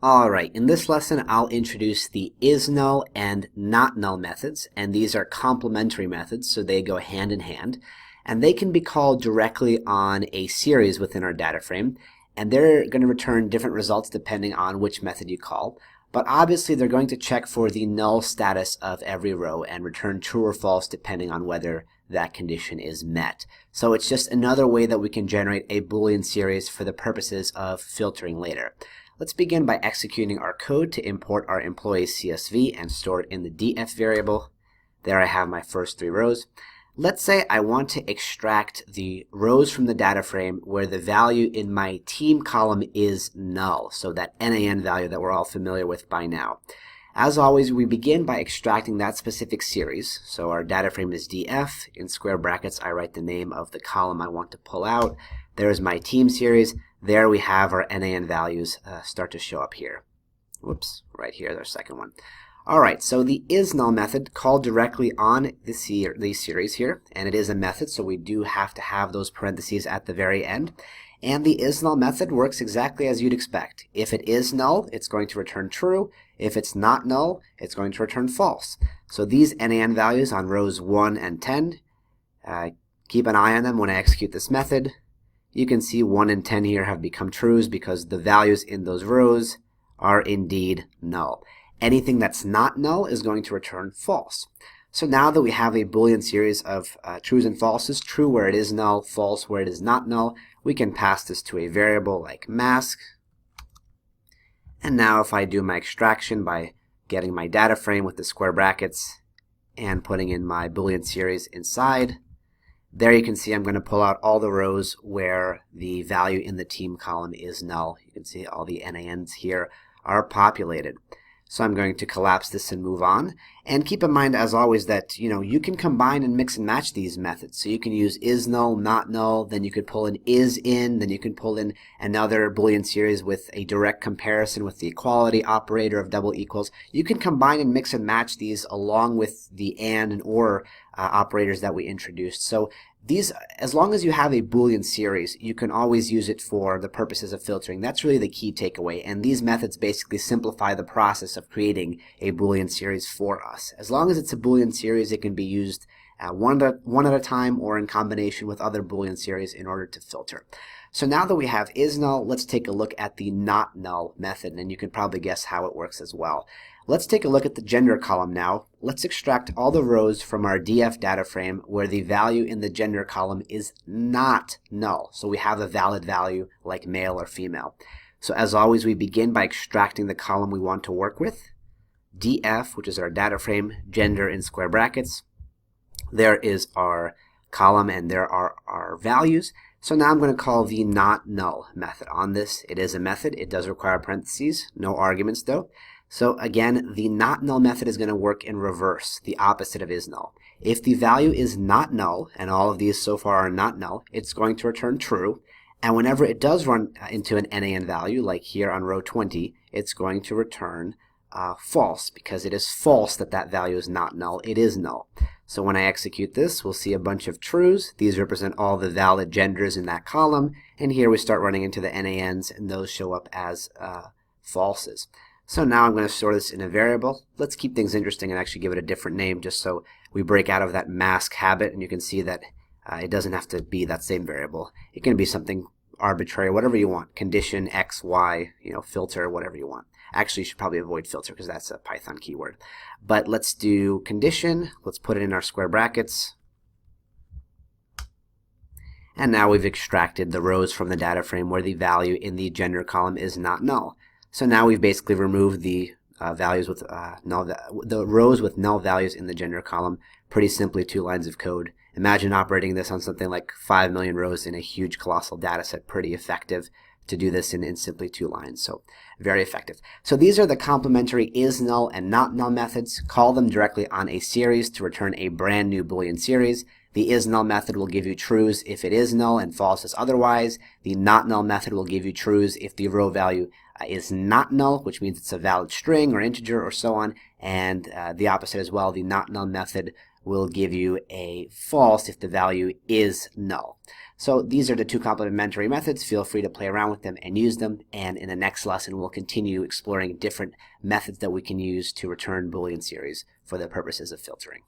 Alright, in this lesson I'll introduce the isnull and notnull methods, and these are complementary methods, so they go hand in hand, and they can be called directly on a series within our data frame, and they're going to return different results depending on which method you call. But obviously they're going to check for the null status of every row and return true or false depending on whether that condition is met. So it's just another way that we can generate a Boolean series for the purposes of filtering later. Let's begin by executing our code to import our employee CSV and store it in the df variable. There I have my first three rows. Let's say I want to extract the rows from the data frame where the value in my team column is null, so that NaN value that we're all familiar with by now. As always, we begin by extracting that specific series. So our data frame is df. In square brackets, I write the name of the column I want to pull out. There's my team series. There we have our NaN values start to show up here. Whoops, right here, there's our second one. Alright, so the isNull method called directly on the series here, and it is a method, so we do have to have those parentheses at the very end. And the isNull method works exactly as you'd expect. If it is null, it's going to return true. If it's not null, it's going to return false. So these NaN values on rows 1 and 10, keep an eye on them when I execute this method. You can see 1 and 10 here have become trues because the values in those rows are indeed null. Anything that's not null is going to return false. So now that we have a Boolean series of trues and falses, true where it is null, false where it is not null, we can pass this to a variable like mask. And now if I do my extraction by getting my data frame with the square brackets and putting in my Boolean series inside, there you can see I'm going to pull out all the rows where the value in the team column is null. You can see all the NaNs here are populated. So I'm going to collapse this and move on. And keep in mind, as always, that you can combine and mix and match these methods. So you can use isNull, not null, then you could pull in isIn, then you can pull in another Boolean series with a direct comparison with the equality operator of double equals. You can combine and mix and match these along with the and or operators that we introduced. So these, as long as you have a Boolean series, you can always use it for the purposes of filtering. That's really the key takeaway. And these methods basically simplify the process of creating a Boolean series for us. As long as it's a Boolean series, it can be used one at a time or in combination with other Boolean series in order to filter. So now that we have isNull, let's take a look at the notnull method, and you can probably guess how it works as well. Let's take a look at the gender column now. Let's extract all the rows from our df data frame where the value in the gender column is not null. So we have a valid value like male or female. So as always, we begin by extracting the column we want to work with. df, which is our data frame, gender in square brackets. There is our column and there are our values. So now I'm going to call the notnull method on this. It is a method. It does require parentheses, no arguments though. So again, the notnull method is going to work in reverse, the opposite of isNull. If the value is not null, and all of these so far are not null, it's going to return true. And whenever it does run into an NaN value, like here on row 20, it's going to return false, because it is false that that value is not null. It is null. So when I execute this, we'll see a bunch of trues. These represent all the valid genders in that column. And here we start running into the NaNs, and those show up as falses. So now I'm going to store this in a variable. Let's keep things interesting and actually give it a different name just so we break out of that mask habit, and you can see that it doesn't have to be that same variable. It can be something arbitrary, whatever you want. Condition, X, Y, filter, whatever you want. Actually, you should probably avoid filter because that's a Python keyword. But let's do condition. Let's put it in our square brackets. And now we've extracted the rows from the data frame where the value in the gender column is not null. So now we've basically removed the values with the rows with null values in the gender column. Pretty simply, 2 lines of code. Imagine operating this on something like 5 million rows in a huge colossal data set. Pretty effective to do this in simply 2 lines. So very effective. So these are the complementary isNull and notnull methods. Call them directly on a series to return a brand new Boolean series. The isNull method will give you trues if it is null and falses otherwise. The notnull method will give you trues if the row value is not null, which means it's a valid string or integer or so on. And the opposite as well, the notnull method will give you a false if the value is null. So these are the two complementary methods. Feel free to play around with them and use them. And in the next lesson, we'll continue exploring different methods that we can use to return Boolean series for the purposes of filtering.